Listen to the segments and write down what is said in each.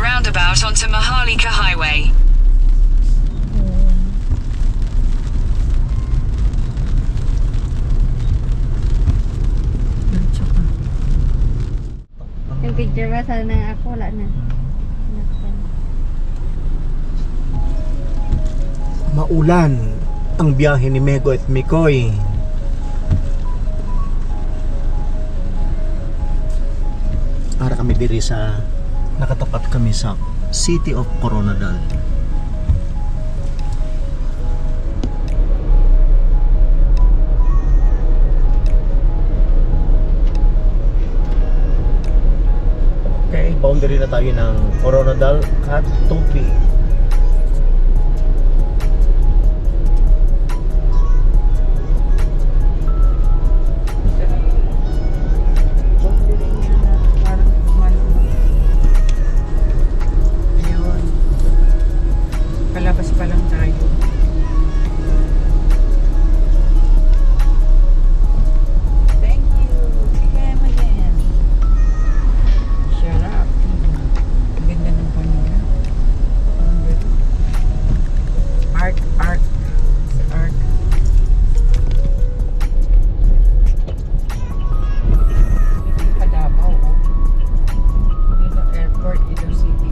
roundabout onto Maharlika Highway. Yung picture ba? Sana ako, wala na. Maulan ang biyahe ni Mego at Mikoy. Para kami diri sa nakatapat kami sa City of Coronadal. Okay, boundary na tayo ng Coronadal at Tupi. Palabas pa lang tayo. Thank you. Again, again. Shut up. Ang ganda ng panila. Art, art. Art. Ito yung Padabaw. Ito airport, ito city.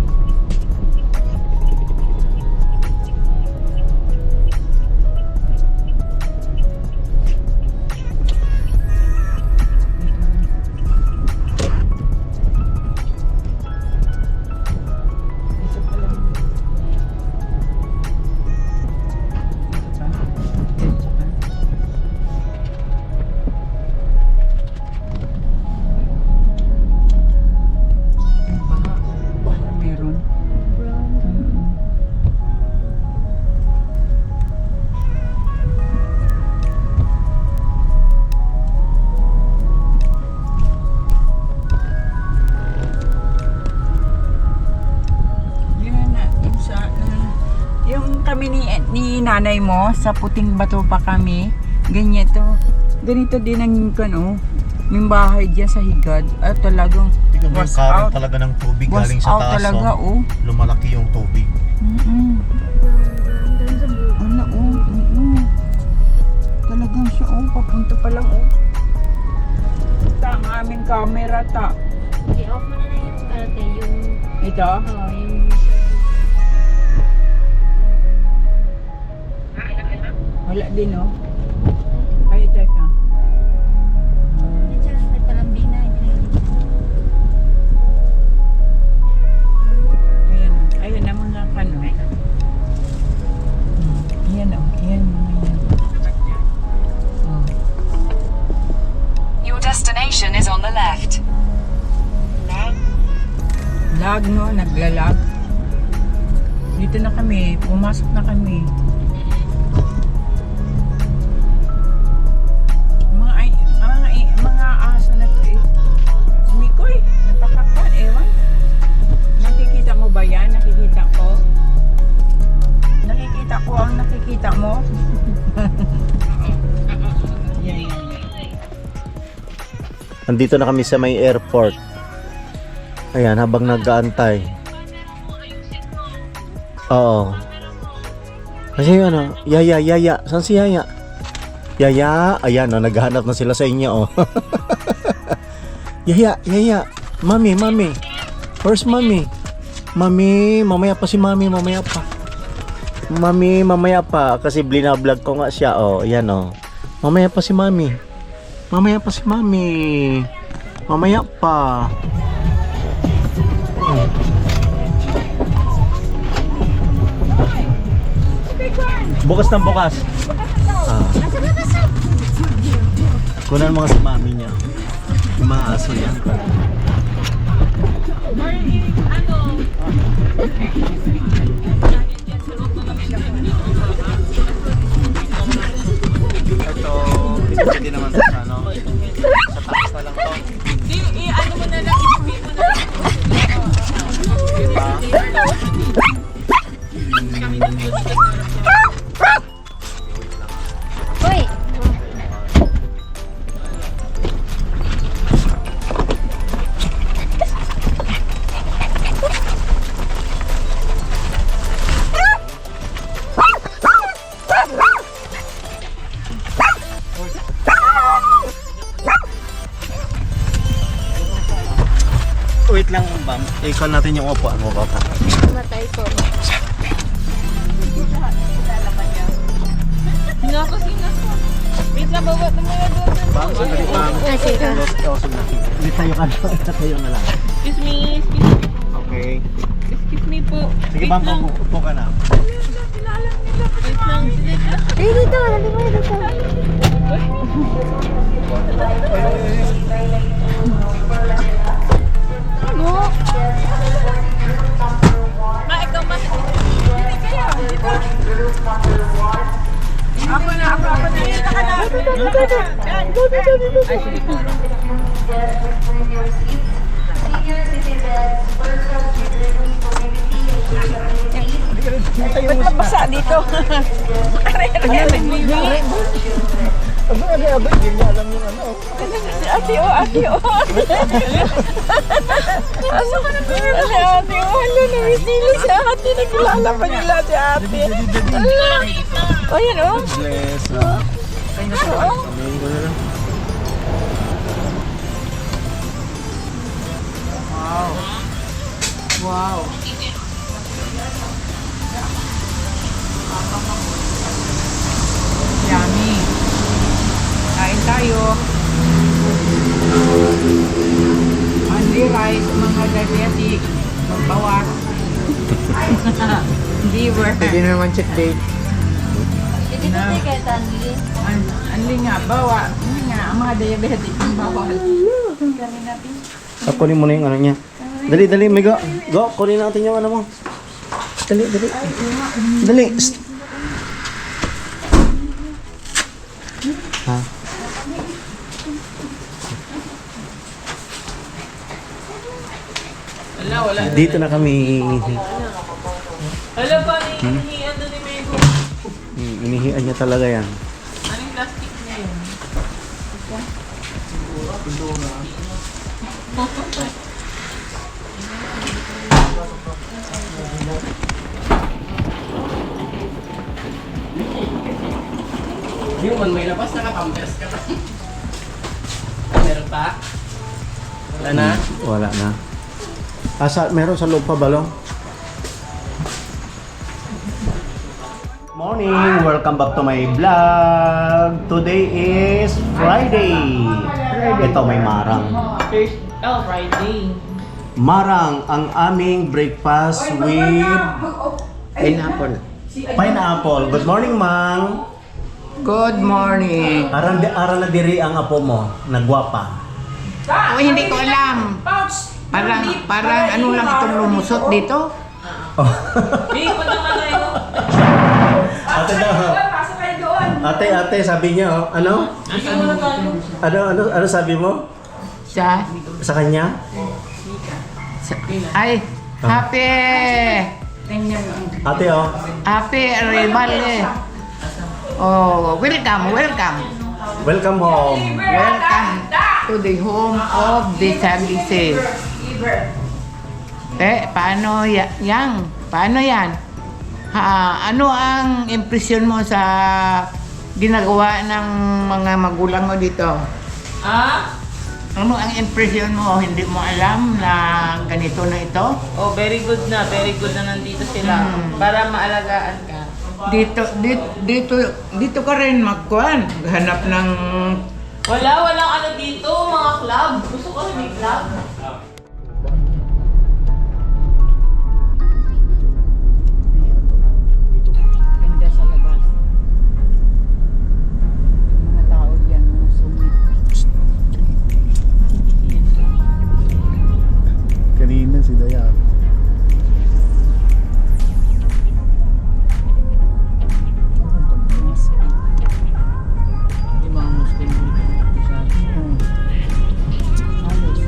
Meron. Yun na, yung kami ni nanay mo sa Puting Bato pa kami. Ganito. Ganito din ang yung bahay diyan sa Higad. At talagang Tingnan mo yung was current out. talaga ng tubig Was galing sa out taas. talaga, Oh. Lumalaki yung tubig. Ano, talagang siya, papunta pa lang, Ta, ang aming camera, ta. I-off mo na na yung, yung... Ito? yung... Wala din, Ay, teka. Yan siya, nagpalambing na. Ayan, ayun na mga kano. Ayan, ayan, ayan. Your destination is on the left. Lag, naglalag. Dito na kami, pumasok na kami. Mga aso na to Si Mikoy, napakakpan, ewan. Nakikita mo ba yan? Nakikita ko? Nakikita ko ang nakikita mo? Yan. Nandito na kami sa may airport. Ayan, habang nag-aantay. Oo. Kasi Yaya. Saan si Yaya? Yaya, ayan, naghahanap na sila sa inyo, Yaya. Mami. Where's Mami? Mami, mamaya pa si Mami, mamaya pa. Mami, mamaya pa. Kasi blinablog ko nga siya, Ayan, Mamaya pa si Mami. Mamaya pa. Bukas ng bukas. Kunan mga sa mami niya. Yung mga aso yan. Ito, pwede naman sa sa taas na lang to. Ano mo na lang, i-pay mo na lang. Diba? Uy! Wait lang, ma'am. Ikon natin yung upuan mo, baka. Matay ko. Wait lang, bawa na mga doon. Ma'am, sandali, ma'am. Kasi ka. Hindi tayo ka na. Tayo na lang. Excuse me. Okay. Excuse me po. Sige, ma'am, upo ka na. Eh, dito. Halika mo dito. Ako na. Dito ka na. Ay, sige po. Ba't mabasa dito? Abay, hindi niya alam yung ano. Ate o. Asa ka na ba? Ate o, hala, nawisili si ate. Nagkilala pa nila si ate. O, yan o. Bless. Wow. Yummy. Kain tayo. Only rice, mga diabetic. Magbawas. Liver. Hindi na naman check date. Dito tayo kay Tanli. Anli nga, bawa. Anli nga, ang mga diabetic. Bawal. Kunin mo na yung ano niya. Dali, may go. Go, kunin natin yung ano mo. Dali. Dali. Ha? Wala. Dito na kami. Hala pa, hinihian na ni Mego. Inihian niya talaga yan. Anong plastic na yun? Yung man may labas, nakapampers ka pa. Meron pa? Wala na? Wala na. Meron sa loob pa balong? Morning! Welcome back to my vlog! Today is Friday! Ito may marang. Friday. Marang ang aming breakfast with pineapple. Good morning, Mang! Good morning. Aral na diri ang apo mo, nagwapa. Oh, hindi ko alam. Parang ano lang itong lumusot dito. Ate, sabi niya, oh, ano? Ano sabi mo? Sa Kanya? ay, happy Ate, oh. arrival eh. Oh, welcome. Welcome home. Welcome to the home of the Sagises. Paano yan? Paano yan? Ano ang impresyon mo sa ginagawa ng mga magulang mo dito? Ano ang impresyon mo? Hindi mo alam na ganito na ito? Oh, very good na nandito sila para maalagaan ka. Dito ka rin magkuhan. Hanap ng Walang ano dito, mga club. Gusto ko rin may club. ganda sa labas. Mga tao dyan, mga sumit. Kanina si Daya. Yung mga Muslim dito. Halos.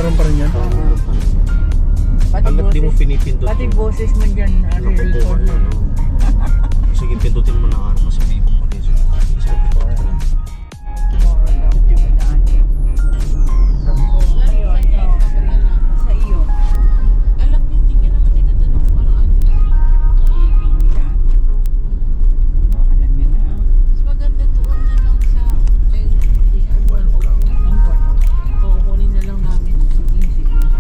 meron pa rin yan. Pati Hanggat di mo boses, pinipindot pati mo. boses mo dyan, Nakukuha record. na, no? Sige, pindutin mo na ano kasi may pulis. Sige, pindutin ko lang. Sa iyo. Alam niyo, hindi ka naman tinatanong kung ano ano. Alam niya na. Mas maganda doon na lang sa LDR. Oo, kunin na lang namin.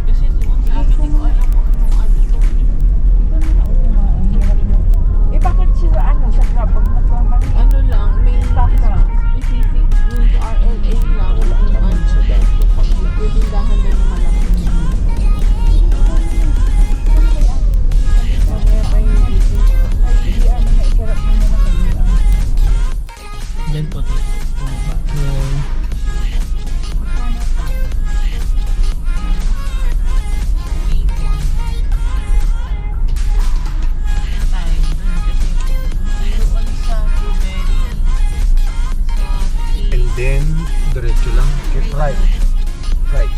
Kasi doon sa amin, hindi ko alam kung anong ano to. Eh bakit siya ano, sa club, pag nagmamali? Ano lang, may specific yung RLA lang. Kung ano sa dahil pag pwedeng na malaki. Mamaya pa yung dito. Ay, hindi ano, naisarap mo na naman. Yan po. And then, diretso lang. Get right. Right.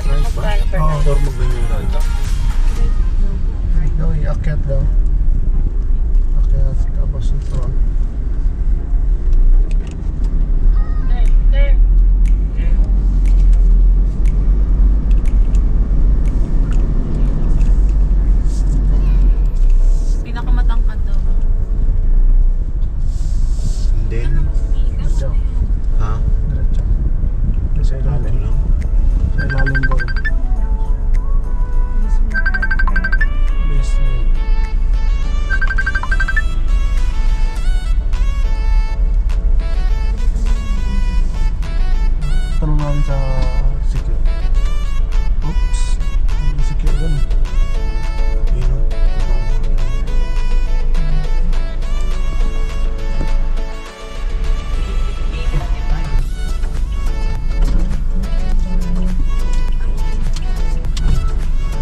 Right ba? Oo, or mag-ganyan right. Right daw, iakyat daw. Akyat, tapos ito. Pinakamatangkad daw. And then, Diretso. ha? Diretso. Sa ilalim. Diretso lang. Sa ilalim daw. Basement. Tanong namin sa secure. Oops. Ang secure dun. Yun o.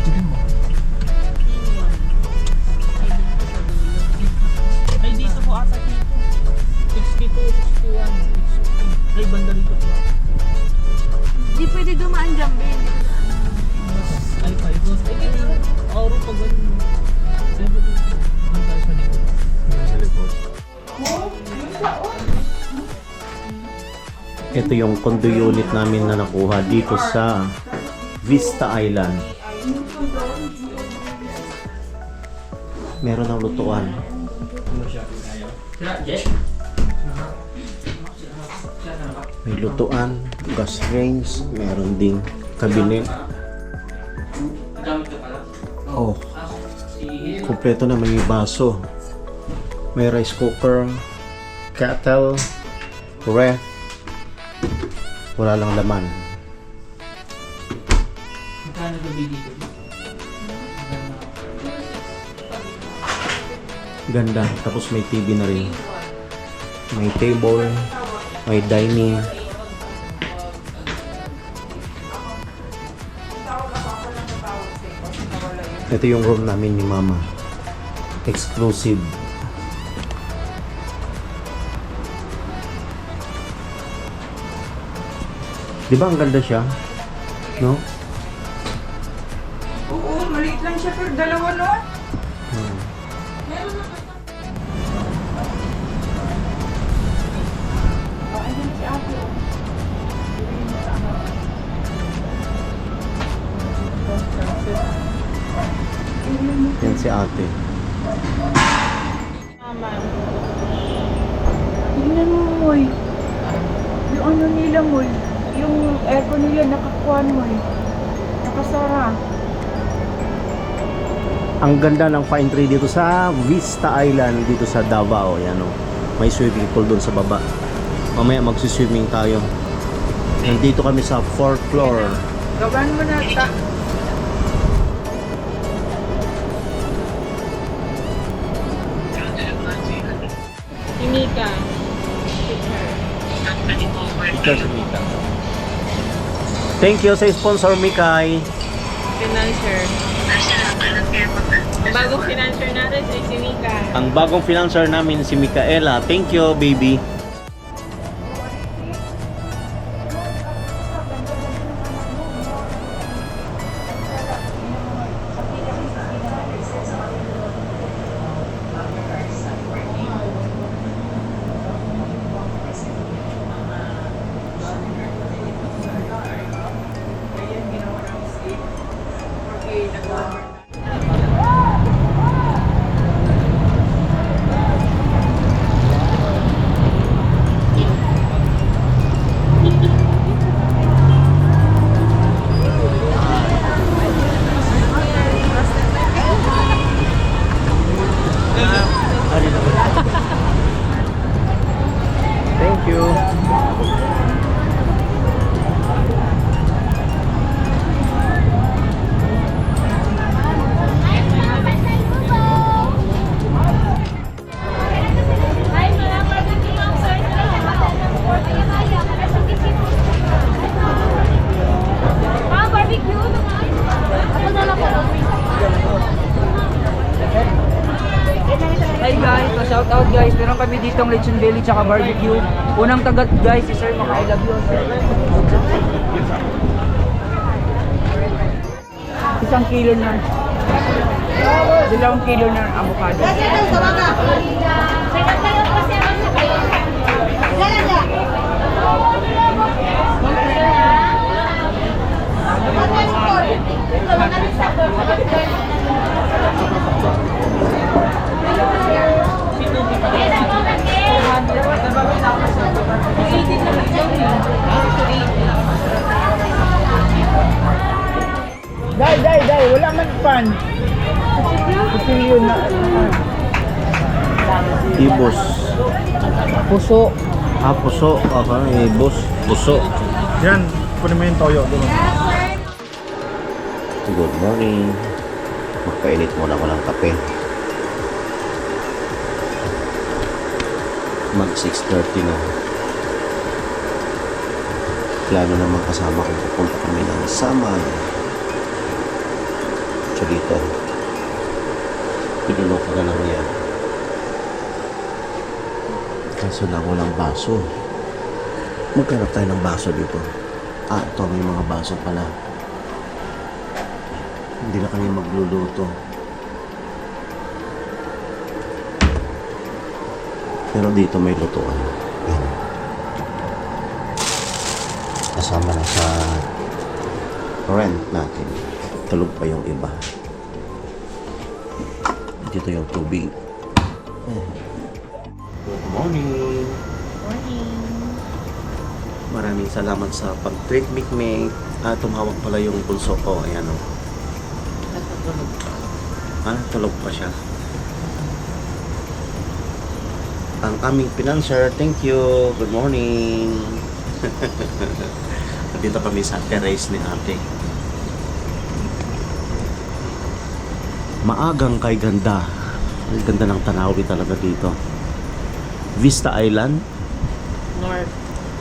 Tignan mo. Ay, dito po ata dito. 62, 61, 60. Ay, banda rito po. Di pwede dumaan dyan, Ben. Ay, 5. Ay, dito. Oro pa ganun. Pero dito. Ang tayo sa likod. Sa likod. Ito yung condo unit namin na nakuha dito sa Vista Island. Meron ng lutuan. May lutuan, gas range, meron ding cabinet. Oh, kompleto na, may baso. May rice cooker, kettle, ref. Wala lang laman. Magkano gabi dito? Ganda. Tapos may TV na rin. May table, may dining. Ito yung room namin ni Mama. Exclusive. Di ba ang ganda siya? No? Oo, maliit lang siya pero dalawa no? Hmm. Ayan si ate. Yan si ate. Tingnan mo, Moy. Yung ano nila, Moy. Yung aircon nila nakakuan, Moy. Nakasara. Ang ganda ng pine tree dito sa Vista Island dito sa Davao. Yan o. May swimming pool doon sa baba. Mamaya magsiswimming tayo. Nandito kami sa 4th floor. Gawan mo na ta. Si Mika. Thank you sa sponsor Mikay. Financer. Ang bagong financer natin ay si Mika. Ang bagong financer namin si Micaela. Thank you, baby. Hi guys, shout out guys. Meron kami ditong lechon belly tsaka barbecue. Unang tagat guys, si Sir Maka, I love you. Isang kilo na. 2 kilo na avocado. Day, wala man pan. Kusilyo na. Ibos. Puso. Puso. Okay, ibos. Puso. Yan, kunin mo yung toyo. Doon. Good morning. Magpainit muna ako ng kape. Mag 6:30 na. Plano naman kasama kong pupunta kami ng Samal. So dito. Pinuno ko na lang yan. Kaso lang walang baso. Maghanap tayo ng baso dito. Ito may mga baso pala. Hindi na kami magluluto. Pero dito may lutuan. Yan. Kasama na sa rent natin. Tulog pa yung iba. Dito yung tubig. Good morning. Maraming salamat sa pag-treat Mikmik. Tumawag pala yung bulso ko. Ayan o. Tulog pa siya. Ang aming pinanser, thank you. Good morning. Dito kami sa terrace ni ate. Maagang kay ganda. Ang ganda ng Tanawi talaga dito. Vista Island. North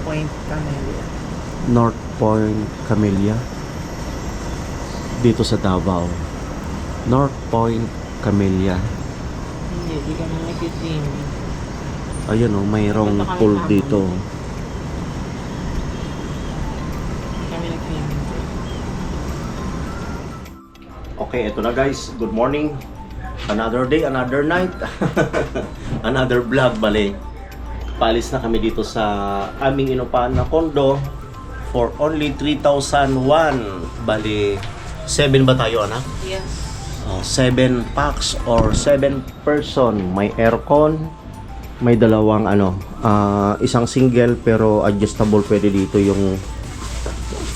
Point Camellia. North Point Camellia. Dito sa Davao. North Point Camellia. Hindi, di kami nag-swimming. Ayun o, mayroong pool dito. Kami nag-swimming. Okay, ito na guys. Good morning. Another day, another night. Another vlog, bali. Paalis na kami dito sa aming inupahan na kondo for only 3,001. Bali, 7 ba tayo, anak? Yes. 7 packs or 7 person. May aircon, may dalawang isang single pero adjustable, pwede dito yung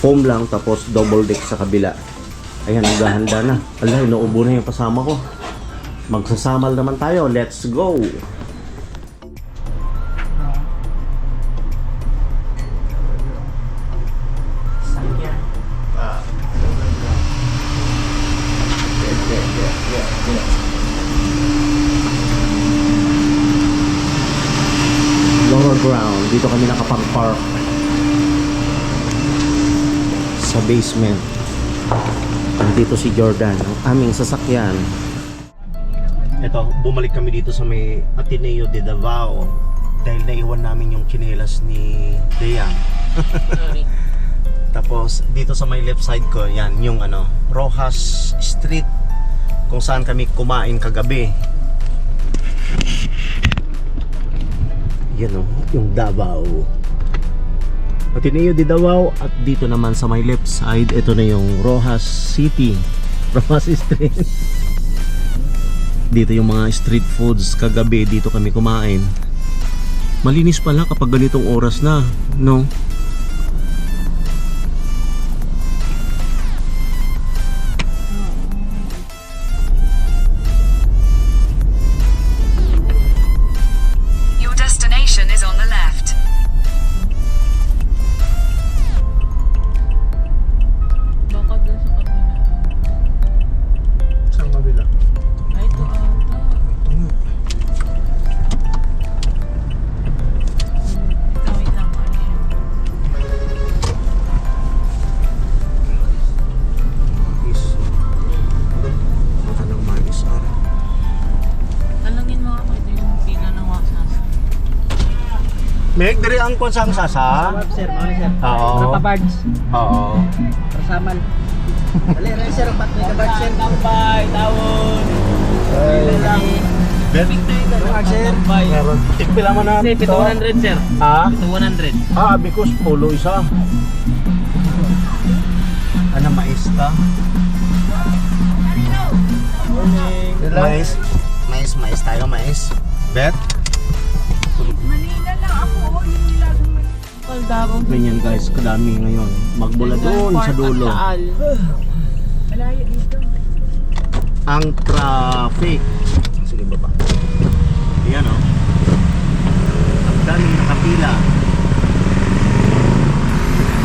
foam lang, tapos double deck sa kabila. Ayan, naghahanda na. Ala, inuubo na yung kasama ko. Magsasamal naman tayo. Let's go! Lower ground. Dito kami nakapag-park sa basement. Dito si Jordan, ang aming sasakyan. Ito, bumalik kami dito sa may Ateneo de Davao dahil naiwan namin yung tsinelas ni Deang. Sorry. Tapos dito sa may left side ko, yan yung Rojas Street kung saan kami kumain kagabi. Yan yung Davao. Ateneo de Davao. At dito naman sa may left side, ito na yung Rojas City, Rojas Street. Dito yung mga street foods. Kagabi dito kami kumain. Malinis pala kapag ganitong oras na, no? Your destination is on the left. Baka doon sa kabila. Saan kabila? Ay, ito ata. Wait lang, ano siya? Meg, diri ang kon sang sasa. Sir, ano sir? Oo. Kabards. Oo. Rasamal. Dali, rin sir, pat may kabards sir. Tambay, tawon. Bet. Sir. Meron. Tikpila mo na. Kasi pito 100 sir. Ha? Pito 100. Because pulo isa. Ano mais ka? Mais tayo, mais. Bet. Manila lang ako. Yung nilagang Manila. Kaldarong. Ganyan guys, kadami ngayon. Magbula doon sa dulo. Malayo dito. Ang traffic. Sige baba. Ayan o. Ang daming nakapila.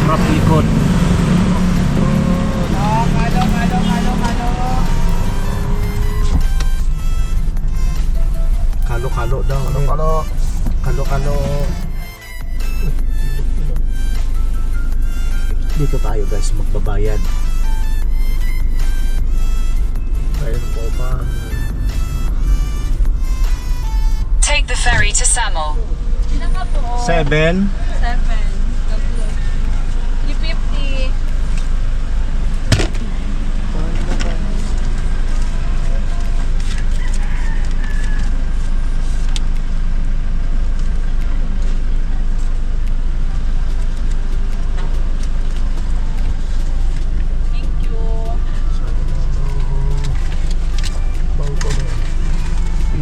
Harap likod. Kalo-kalo daw. Kalo-kalo. Dito tayo guys magbabayad. Ayun po pa. Take the ferry to Samo. 7. 350.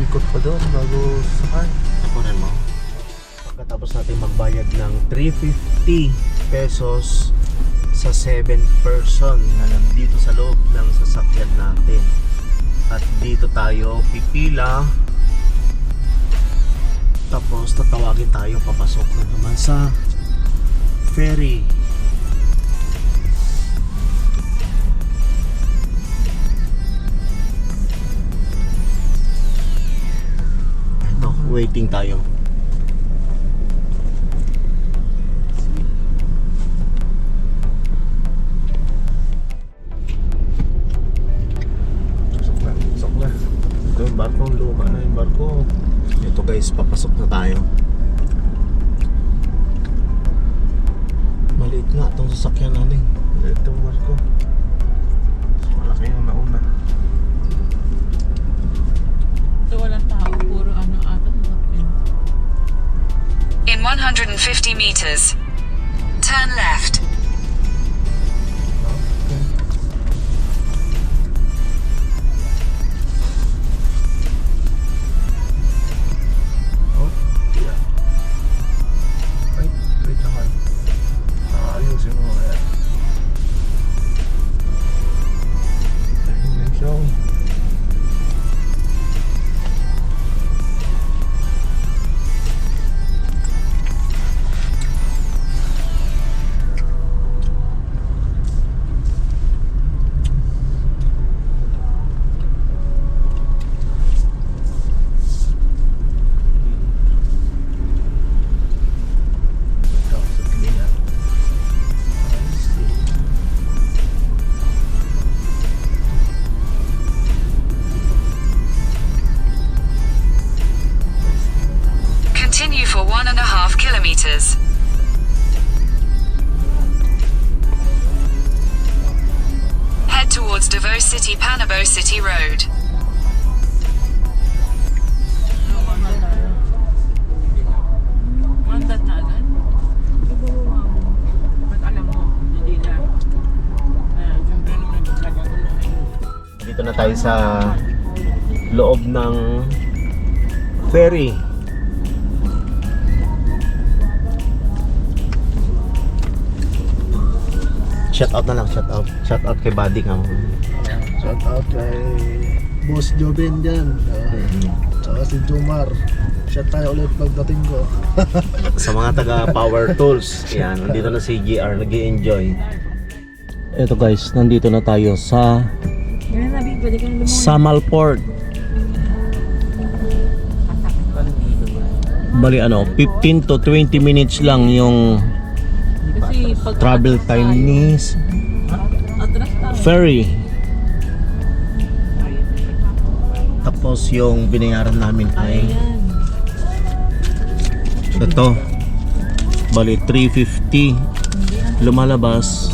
Ikot pa doon bago sakay. Tapunan mo. Pagkatapos natin magbayad ng 350 pesos sa 7 person na nandito sa loob ng sasakyan natin. At dito tayo pipila. Tapos tatawagin tayo papasok na naman sa ferry. Ito, waiting tayo. Pasok na. Ito yung barko, luma na yung barko. Ito guys, papasok na tayo. Maliit nga itong sasakyan natin. Ito yung barko. Mas malaki yung nauna. So walang tao, puro ano ata sa sakyan. In 150 meters, turn left. Oh, yeah. Ay, wait naman. Ayusin mo kaya. Ayun yung show. Ikaw sa kanya. I see. Continue for 1.5 kilometers. Head towards Davao City Panabo City Road. Mandat na agad? Ba't alam mo? Hindi na. Siyempre nung nagtagal ko na. Dito na tayo sa loob ng ferry. Shout out na lang, shout out. Shout out kay Buddy nga. Shout out kay Boss Joven dyan. Tsaka si Jomar. Shout tayo ulit pagdating ko. Sa mga taga Power Tools. Yan, nandito na si GR, nag-i-enjoy. Ito guys, nandito na tayo sa Ganun na, pwede ka na lumunod. Samalport. Bali ano, 15 to 20 minutes lang yung Kasi pag travel time ni atras tayo. ferry. Tapos yung binayaran namin ay Ayan. ito, Bali 350. Lumalabas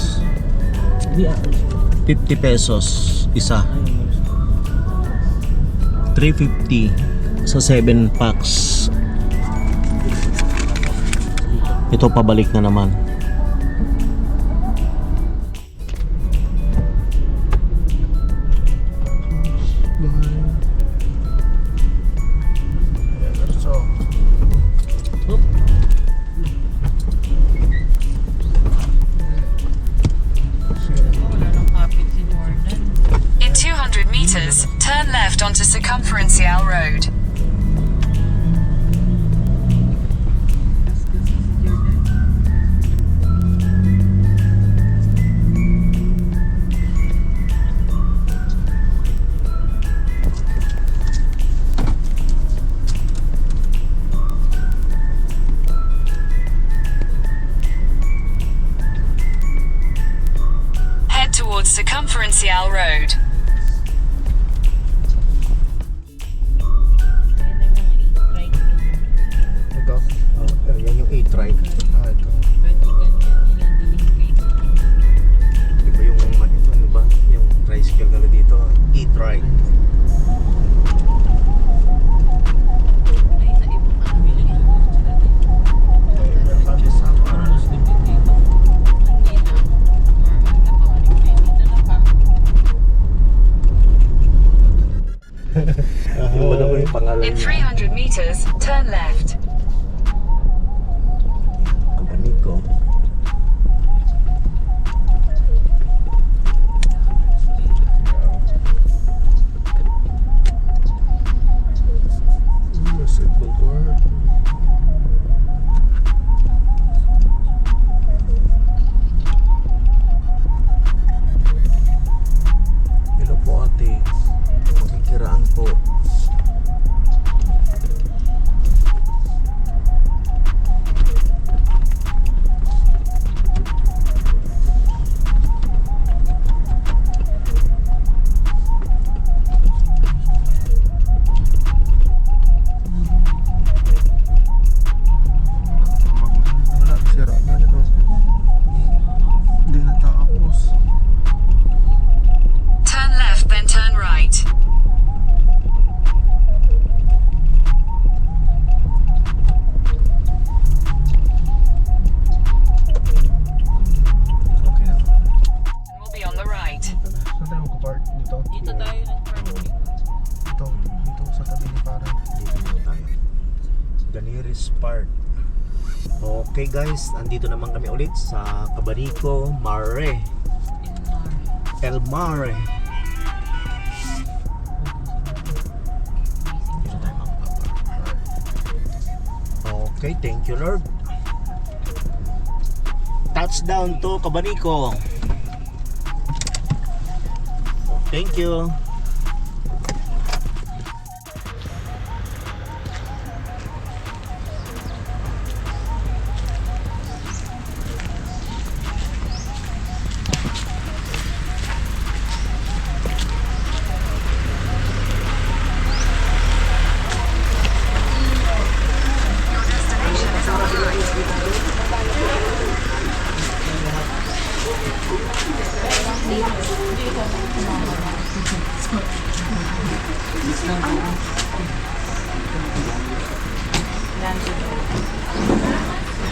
50 pesos isa. 350 sa 7 packs. Ito pabalik na naman. Wala nang kapit si Jordan. In 200 meters, turn left onto Circumferential Road. Head towards Circumferential Road. Ito. Yan yung E-Trike. Ito. Pwede ganyan nila dilim kay Iba yung ano ba? Yung tricycle gala dito. E-Trike. ay sa ibang kabila ng gusto natin. Parang gusto din dito. Hindi na. More on nakawaring din dito na pa. Yung ba naman yung pangalan In niya? 300 meters, turn left. Company ko. Basketball court. Hello po ate. Makikiraan po. Wala, sira na ito. Hindi natapos. Turn left, then turn right. Okay na. And we'll be on the right. Saan tayo magka-park? Dito? Dito tayo nag-park. Dito. Dito sa tabi ni pare. Dito muna tayo. Ganiris Park. Okay guys, andito naman kami ulit sa Cabarico Mare. El Mare. Dito tayo magpapark. Okay, thank you Lord. Touchdown to Cabarico. Thank you.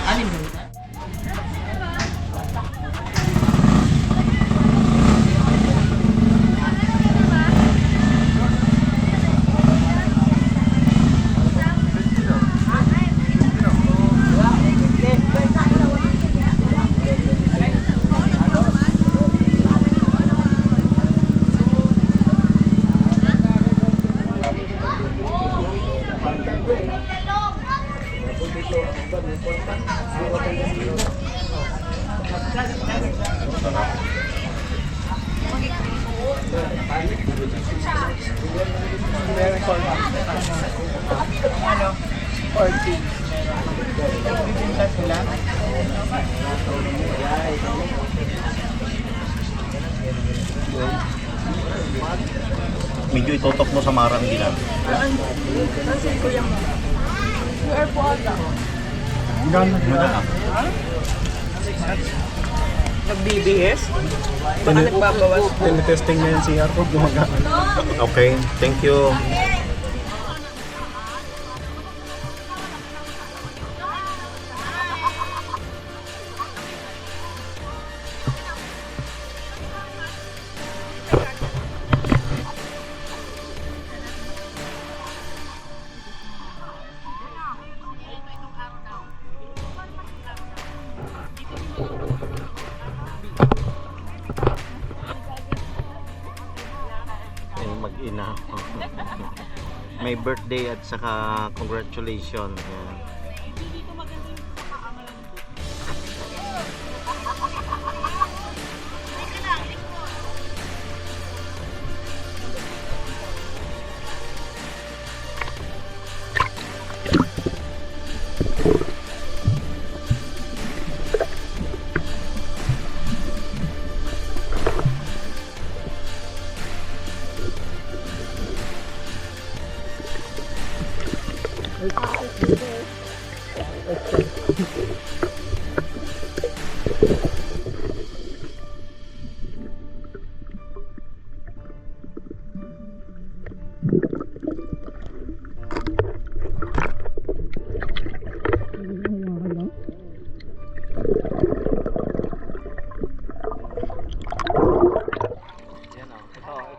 Alin ba ito? Medyo itotok mo sa marang din. Nag-BBS? Baka nagbabawas. Testing na yung CR ko, gumagana. Okay, thank you. Mag-ina. May birthday at saka congratulations.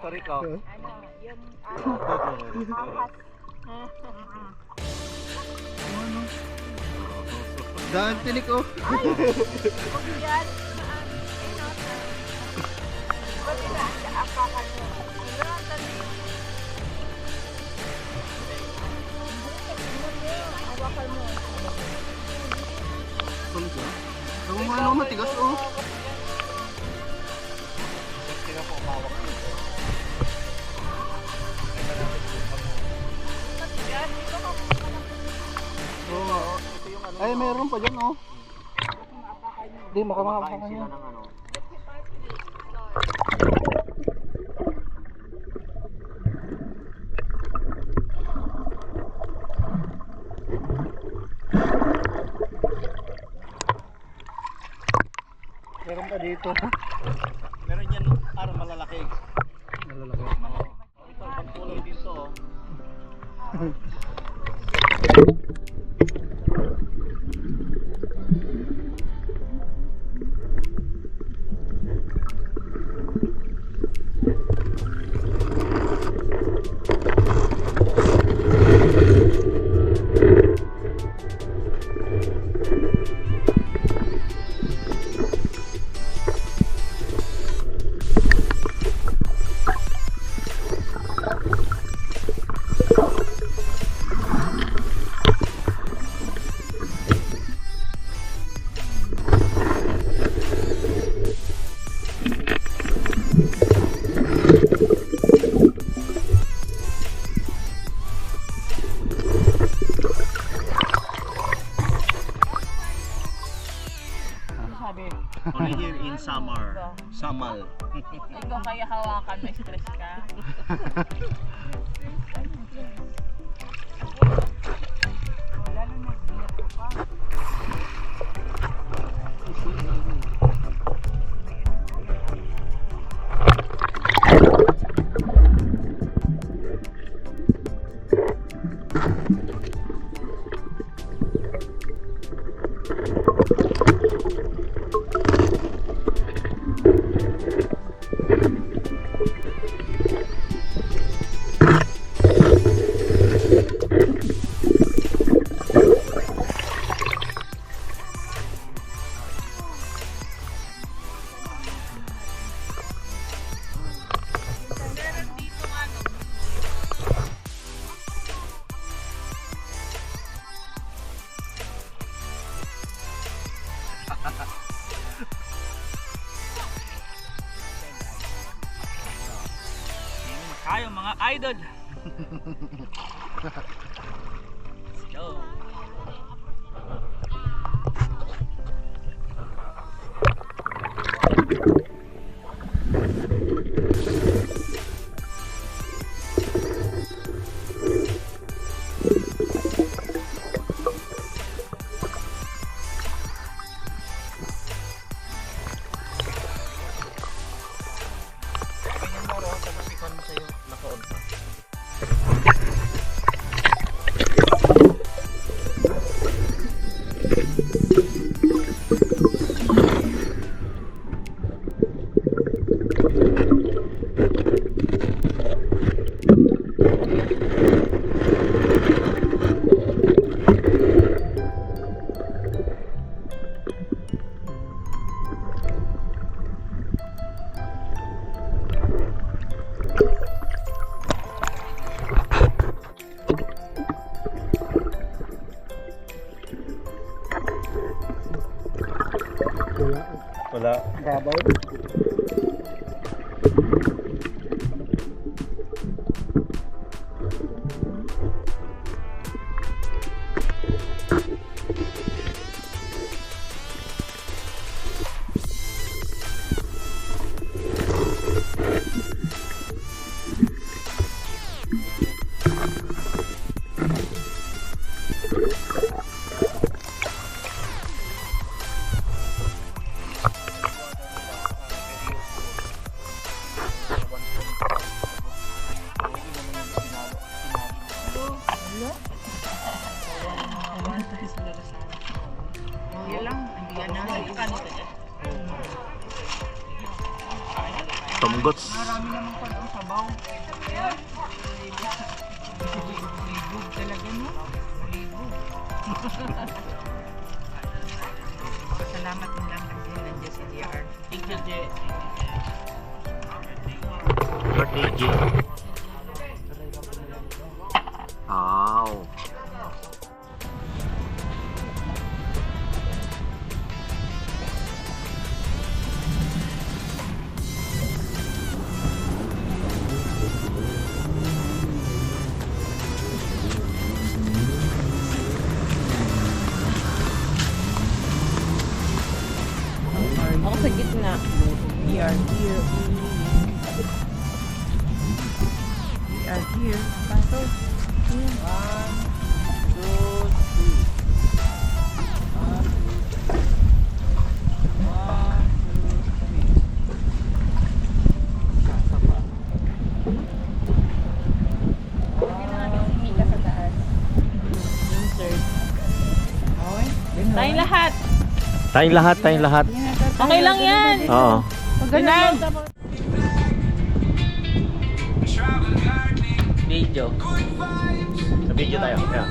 Ito Rico. Daan tinik oh. Ano matigas oh. Ay, mayroon pa dyan, oh. Hindi, makamakapakan niya. Meron pa dito. Meron yan malalaki. Malalaki. Ito, pagkulay dito, oh. Only here in summer. Samal. Ikaw kaya hawakan, may stress ka. Kayo mga idol. Let's go. Babaw. Tumgots. Marami naman pala ang sabaw. Libog talaga, no? Libog. Salamat din lang nandiyan si DR. Thank you, Je. Birthday G. Wow. Ako sa gitna. We are here. We are here. Pasok. Tayong lahat. Tayong lahat. Okay lang yan. Oo. Ganun. Video. Sa video tayo. Yeah.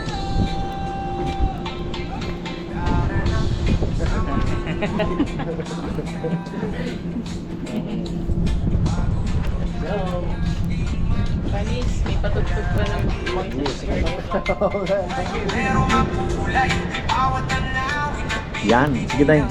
Panis, may patugtog pa ng Yan. Sige tayo.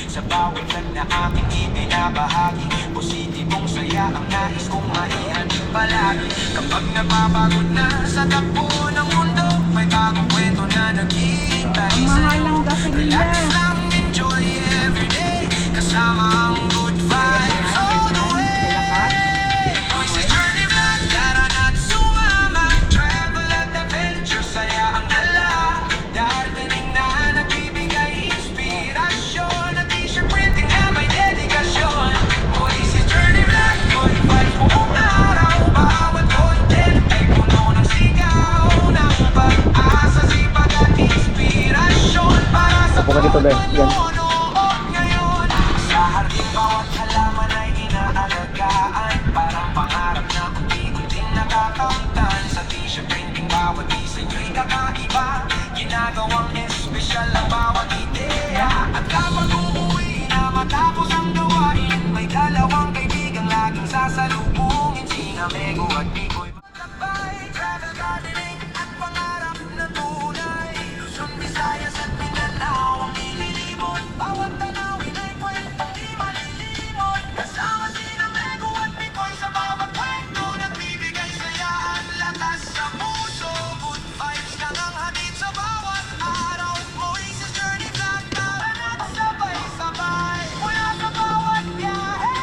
Sa bawat lang na aking ibinabahagi, positibong saya ang nais kong maihanin palagi. Kapag napapagod na sa takbo ng mundo, may bagong kwento na naghihintay sa'yo. Relax lang, enjoy everyday, kasama ang good vibes all the way. Voices Journey Vlog, tara na't sumama, travel at adventure, saya ang dala. Darating na nagbibigay inspirasyon, at t-shirt printing na may dedikasyon. Voices Journey Vlog, good vibes buong araw, bawat content ay puno ng sigaw ng pag-asa, sipag at inspirasyon para sa Apo ka dito, Be. Yan. nunood ngayon. Sa harding bawat halaman ay inaalagaan, parang pangarap na unti-unting nakakamtan. Sa t-shirt printing bawat disenyo'y kakaiba, ginagawang espesyal ang bawat ideya. At kapag umuwi na matapos ang gawain, may dalawang kaibigang laging sasalubungin, sina Mego at Nicoy. Magkabay, travel gardening at pangarap na tunay, Luzon, Visayas at Mindanao ang nililibot. Bawat tanawin ay kwentong di malilimot, kasama sina Mego at Nicoy sa bawat kwento, nagbibigay saya at lakas sa puso. Good vibes na ang hatid sa bawat araw. Voices Journey Vlog, tara na't sabay-sabay, mula sa bawat biyahe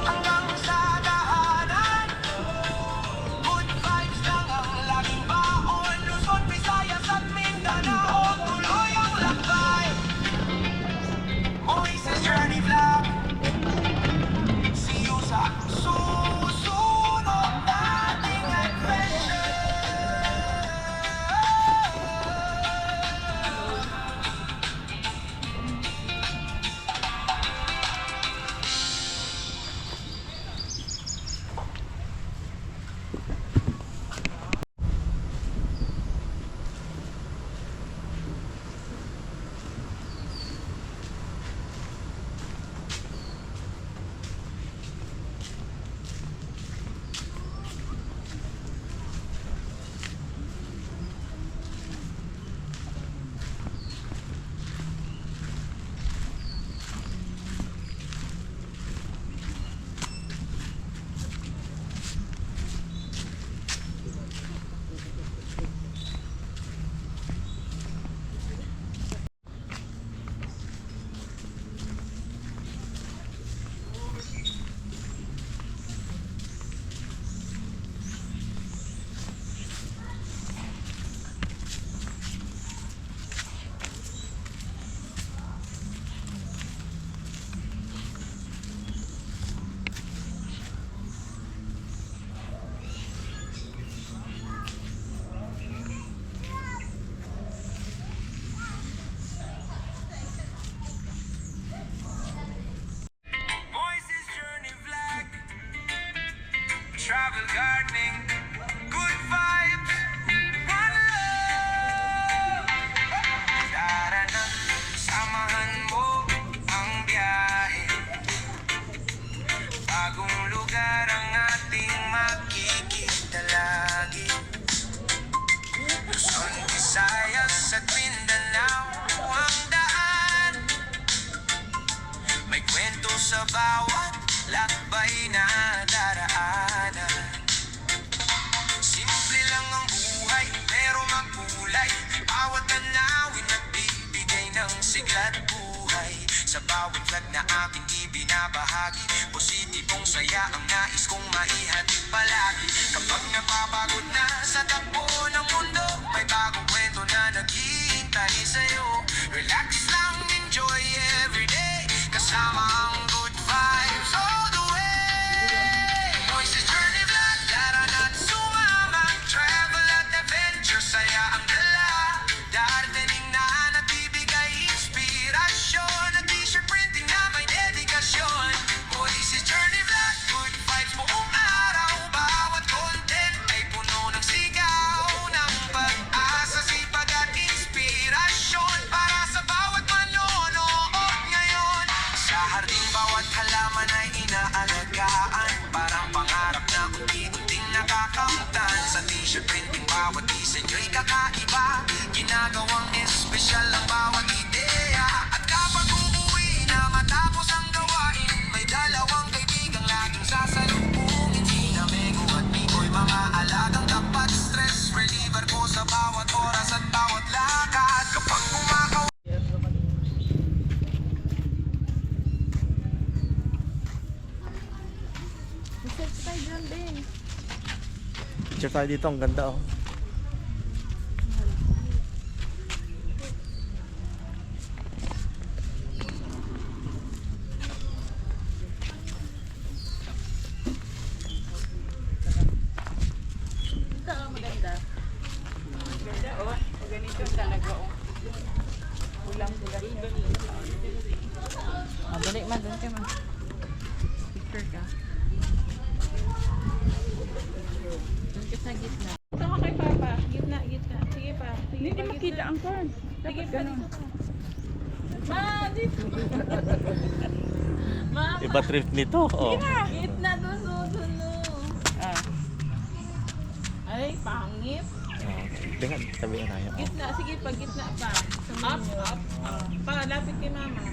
hanggang sa dahanan. travel gardening. Good vibes, one love. Tara na, samahan mo ang biyahe. Bagong lugar ang ating makikita lagi. Luzon, Visayas at Mindanao ang daan. May kwento sa bawat lakbay na daraanan. Simple lang ang buhay, pero magkulay. Bawat tanawin nagbibigay ng sigla't buhay. Sa bawat vlog na aking ibinabahagi, positibong saya ang nais kong maihatid palagi. Kapag napapagod na sa takbo ng mundo, may bagong kwento na naghihintay sa'yo. Relax lang, enjoy everyday, kasama ang good vibes all the way. Moises Journey Vlog, tara na't sumama. Travel at adventure, saya ang dala. Darating na nagbibigay inspirasyon. At t-shirt printing na may dedikasyon. Moises Journey Vlog, good vibes buong araw. Bawat content ay puno ng sigaw ng pag-asa, sipag at inspirasyon para sa bawat manonood ngayon. Sa harding bawat halaman ay inaalagaan, parang pangarap na unti-unting nakakamtan. Sa t-shirt printing bawat disenyo'y kakaiba, ginagawang espesyal ang bawat ideya. At kapag uuwi na matapos ang gawain, may dalawang kaibigang laging sasalubungin. Sina Mego at Miko'y mga alagang tapat, stress reliever ko sa bawat oras at bawat lakad. Kapag kumakaw Picture tayo dito, ang ganda oh. Ganda, oh. Ganito talaga, oh. Ulang-ulang. Dali man, doon ka man. Picture ka. Doon ka sa gitna. Sama kay Papa. Gitna, gitna. Sige pa. Sige Hindi pa, makita gitna. ang corn. Sige Dapat pa, ganun. dito ka. Ma, dito. Ma, Iba trip nito oh. gitna doon, susuno. Ah. Ay, pangit. Tingnan, tabi na tayo oh. Gitna, sige pa, gitna pa. Up, up, up. Pa, lapit kay Mama.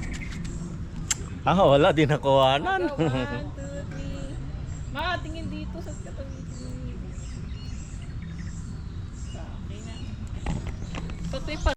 Wala din nakuhanan. Go, 1, 2, 3. Ma, tingin dito sa katabi. Okay na. Pati pa.